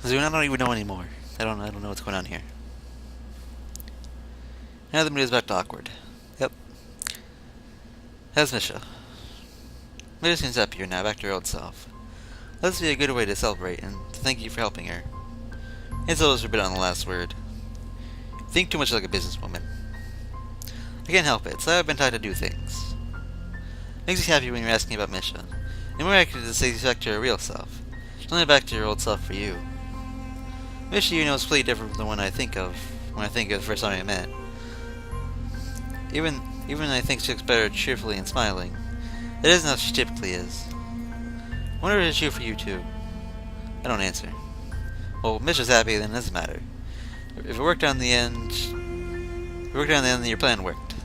Zune, I don't even know anymore. I don't know what's going on here. Now the mood is back to awkward. Yep. How's Misha? Misha seems happier now, back to her old self. This would be a good way to celebrate and to thank you for helping her. It's always a bit on the last word. You think too much like a businesswoman. I can't help it, so I've been taught to do things. Makes you happy when you're asking about Misha. And more accurate to say she's back to her real self. She's only back to her old self for you. Misha, you know, is completely different from the one I think of when I think of the first time I met. Even I think she looks better cheerfully and smiling. That isn't how she typically is. I wonder if it's true for you too. I don't answer. Well, Misha's happy, then it doesn't matter. If it worked out in the end, then your plan worked.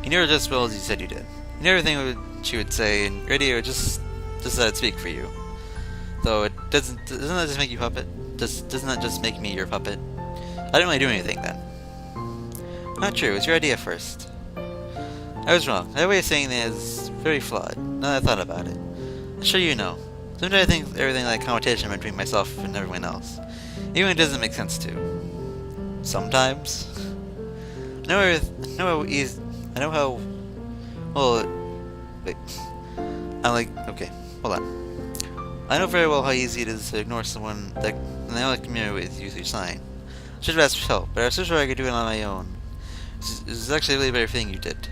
You knew her just as well as you said you did. You knew everything she would say, and radio just let it speak for you. Though it doesn't that just make you puppet? Doesn't that just make me your puppet? I didn't really do anything then. Not true. It was your idea first. I was wrong. That way of saying that is very flawed. Now that I thought about it, I'm sure you know. Sometimes I think everything like competition between myself and everyone else, even when it doesn't make sense to. Sometimes. I know how. Well, wait. I'm like, okay, hold on. I know very well how easy it is to ignore someone that the only community with you through sign. I should have asked for help, but I was so sure I could do it on my own. This is actually a really better thing you did,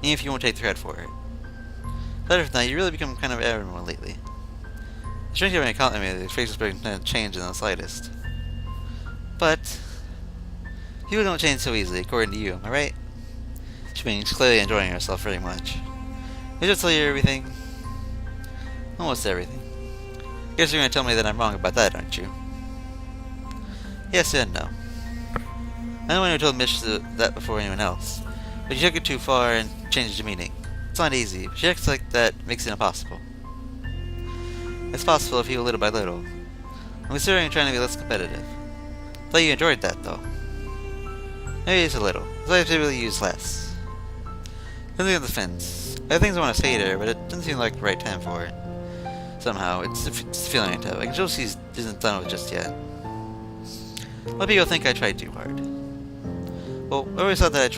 even if you won't take the credit for it. Better than that, you really become kind of everyone lately. The strength of my compliment, the face has changed in the slightest. But people don't change so easily, according to you, am I right? She means clearly enjoying herself very much. Did I tell you everything? Almost everything. Guess you're gonna tell me that I'm wrong about that, aren't you? Yes and no. I'm the one who told Mish that before anyone else, but she took it too far and changed the meaning. It's not easy, but she acts like that makes it impossible. It's possible if you little by little. I'm considering trying to be less competitive. Thought you enjoyed that, though. Maybe it's a little. So I have to really use less. Something on the fence. I have things I want to say to her, but it doesn't seem like the right time for it. Somehow, it's a feeling I have. I can still see isn't done with just yet. A lot of people think I tried too hard. Well, I always thought that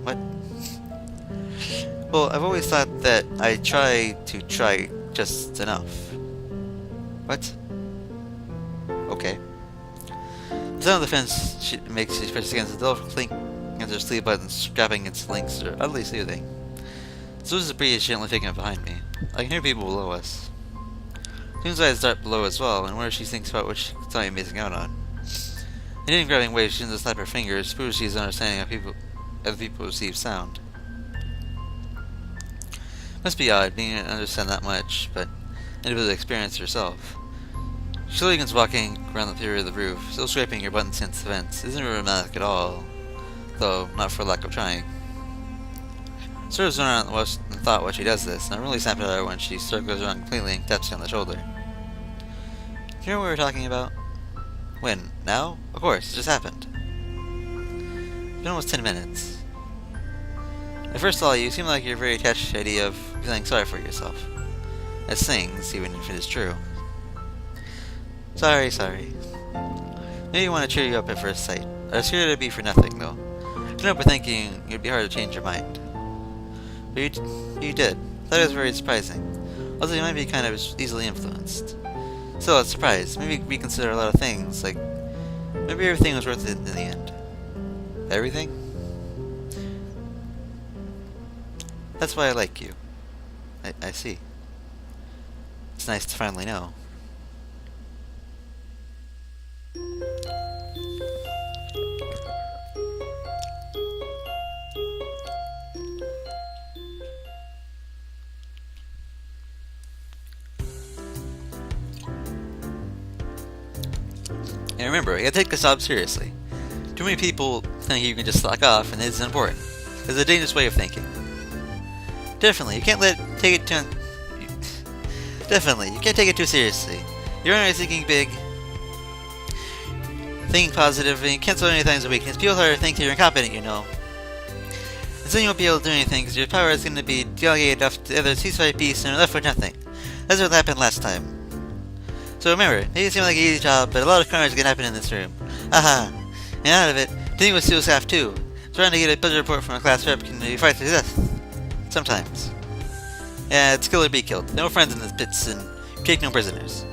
what? Well, I've always thought that I try just enough. What? Okay. The sound of the fence makes she press against the door, clink against her sleeve buttons, scrapping its links are utterly soothing. Susan's breeze gently picking up behind me. I can hear people below us. Seems eyes dart below as well, and where she thinks about what she thought I'm missing out on. In any grabbing way, she doesn't slap her fingers, proves she's understanding how other people receive sound. Must be odd, being able to understand that much, but able to experience herself. She slowly begins walking around the period of the roof, still scraping her buttons against the vents. Isn't romantic at all, though not for lack of trying. Sort of zone out and thought what she does this, and I really snapped at her when she circles around completely and taps me on the shoulder. Do you know what we were talking about? When? Now? Of course, it just happened. It's been almost 10 minutes. When I first saw you, you seemed like you're very attached to the idea of feeling sorry for yourself. As things, even if it is true. Sorry. Maybe I want to cheer you up at first sight. I was scared it'd be for nothing, though. I couldn't help but thinking it'd be hard to change your mind. But you did. That was very surprising. Also, you might be kind of easily influenced. Still, I was surprised. Maybe reconsider a lot of things, like maybe everything was worth it in the end. Everything? That's why I like you. I see. It's nice to finally know. And remember, you gotta take this job seriously. Too many people think you can just slack off, and it isn't important. It's a dangerous way of thinking. Definitely, you can't take it too seriously. You're only thinking big, thinking positive, and you can't throw anything as a weakness. People are thinking you're incompetent, you know. And soon you won't be able to do anything because your power is going to be delegated off to others, cease by peace, and you're left with nothing. That's what happened last time. So remember, maybe it seemed like an easy job, but a lot of carnage can happen in this room. Aha! And out of it, dealing with Steel Staff too. Trying to get a budget report from a class rep can be fight to death. Sometimes. Yeah, it's kill or be killed. No friends in this pits, and take no prisoners.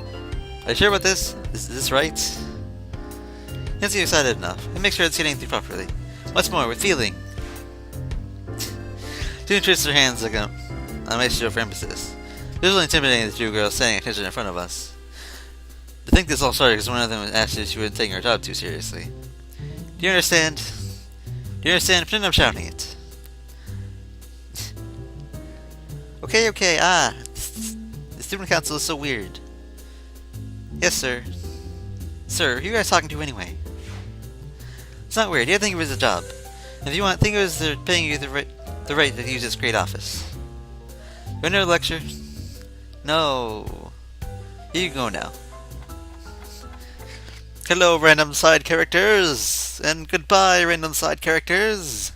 Are you sure about this? Is this right? Can't seem excited enough. And make sure it's getting through properly. What's more, with feeling. June twists her hands like a maestro for emphasis. Visually intimidating the two girls standing attention in front of us. I think this all started because one of them asked if she wasn't taking her job too seriously. Do you understand? Do you understand? Pretend I'm shouting it. Okay, the student council is so weird. Yes, sir. Sir, who are you guys talking to anyway? It's not weird. You gotta think of it as a job. And if you want, think of it as they're paying you the right to use this great office. You want another lecture? No. You can go now. Hello, random side characters! And goodbye, random side characters!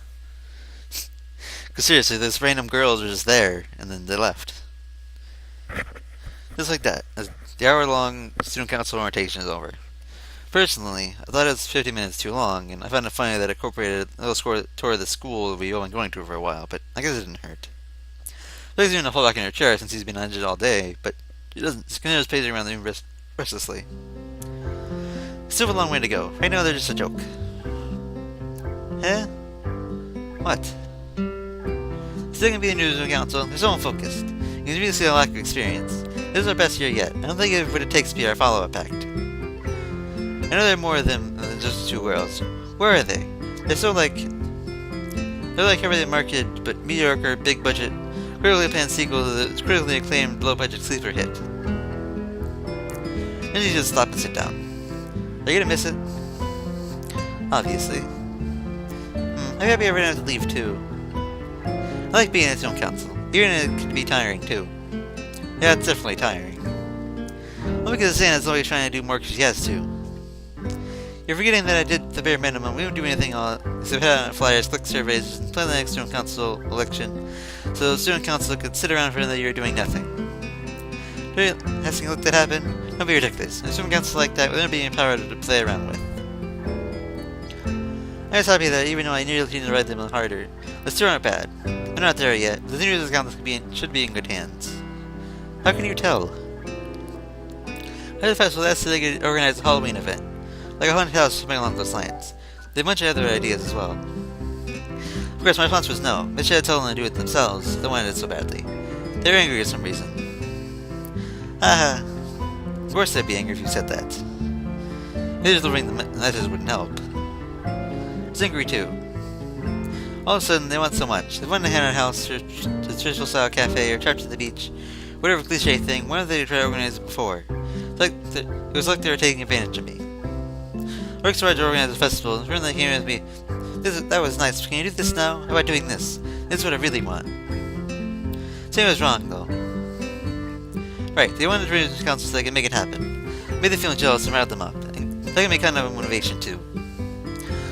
Because seriously, those random girls were just there, and then they left. Just like that, as the hour-long student council orientation is over. Personally, I thought it was 50 minutes too long, and I found it funny that it incorporated a little tour of the school we've only going to for a while, but I guess it didn't hurt. She's going to fall back in her chair since he's been on it all day, but she doesn't. She continues pacing around the room restlessly. Still have a long way to go. Right now, they're just a joke. Huh? What? Still gonna be the news council. They're so unfocused. You can really see a lack of experience. This is our best year yet. I don't think it what it takes to be our follow-up act. I know there are more of them than just two girls. Where are they? They're like everything marketed but mediocre, big budget, critically planned sequel to the critically acclaimed low-budget sleeper hit. Then you just stop and sit down. Are you gonna miss it? Obviously. Maybe I'll be ever have to leave too. I like being in its own council. Even it can be tiring too. Yeah, it's definitely tiring. Well, because Santa's always trying to do more because she has to. You're forgetting that I did the bare minimum. We don't do anything except head out flyers, click surveys, and plan the next student council election, so the student council could sit around for another year doing nothing. Asking let that happen? Don't be ridiculous. A student council like that, we're going to be empowered to play around with. I'm just happy that even though I nearly need to write them harder, the two aren't bad. They're not there yet. The new council should be in good hands. How can you tell? At the festival, that's so they could organize a Halloween event. Like a haunted house, something along those lines. They have a bunch of other ideas as well. Of course, my response was no. They should have told them to do it themselves. They wanted it so badly. They're angry for some reason. Haha. Of course they'd be angry if you said that. Maybe just delivering the letters wouldn't help. I was angry too. All of a sudden, they want so much. They want a haunted house, or a traditional style cafe, or trip to the beach. Whatever cliche thing, one of they tried to organize it before. It was like they were taking advantage of me. I worked so hard to organize a festival, and when they came with me, that was nice. Can you do this now? How about doing this? This is what I really want. Sam was wrong, though. Right, they wanted to bring the council so they could make it happen. Made them feel jealous and riled them up. That can be kind of a motivation, too.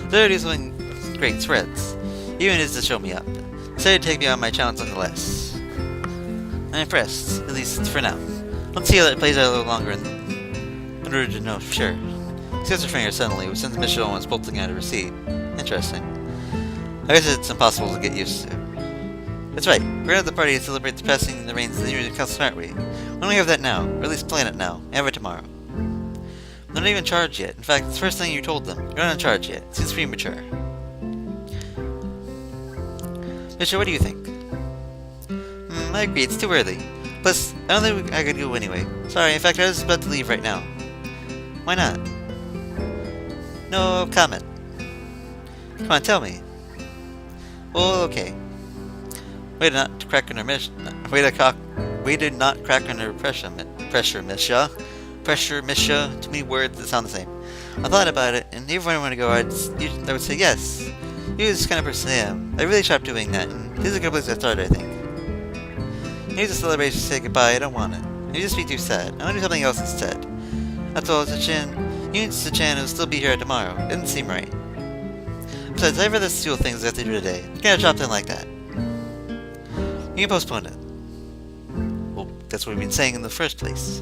They're already doing great threads. Even is to show me up. Decided to take me on my challenge nonetheless. I'm impressed, at least for now. Let's see how that plays out a little longer in order to know for sure. She gets her finger suddenly, which sends Michelle once bolting out of her seat. Interesting. I guess it's impossible to get used to. That's right, we're at the party to celebrate the passing the reins of the new council, aren't we? Why don't we have that now? Or at least plan it now. Have it tomorrow. They're not even charged yet. In fact, it's the first thing you told them. You're not in charge yet. It seems premature. Michelle, what do you think? I agree, it's too early. Plus, I don't think I could go anyway. Sorry, in fact, I was about to leave right now. Why not? No comment. Come on, tell me. Well, okay. Way to not crack under Way to not crack under pressure, Misha. Pressure, Misha. Too many words that sound the same. I thought about it, and even when I want to go, I would say yes. You're this kind of person I am. I really stopped doing that, and this is a good place to start, I think. Here's a celebration to say goodbye. I don't want it. You just be too sad. I want to do something else instead. That's all, Sachin. You and Sachin will still be here tomorrow. It didn't seem right. Besides, I have other school things I have to do today. You can't drop in like that. You can postpone it. Well, that's what we've been saying in the first place.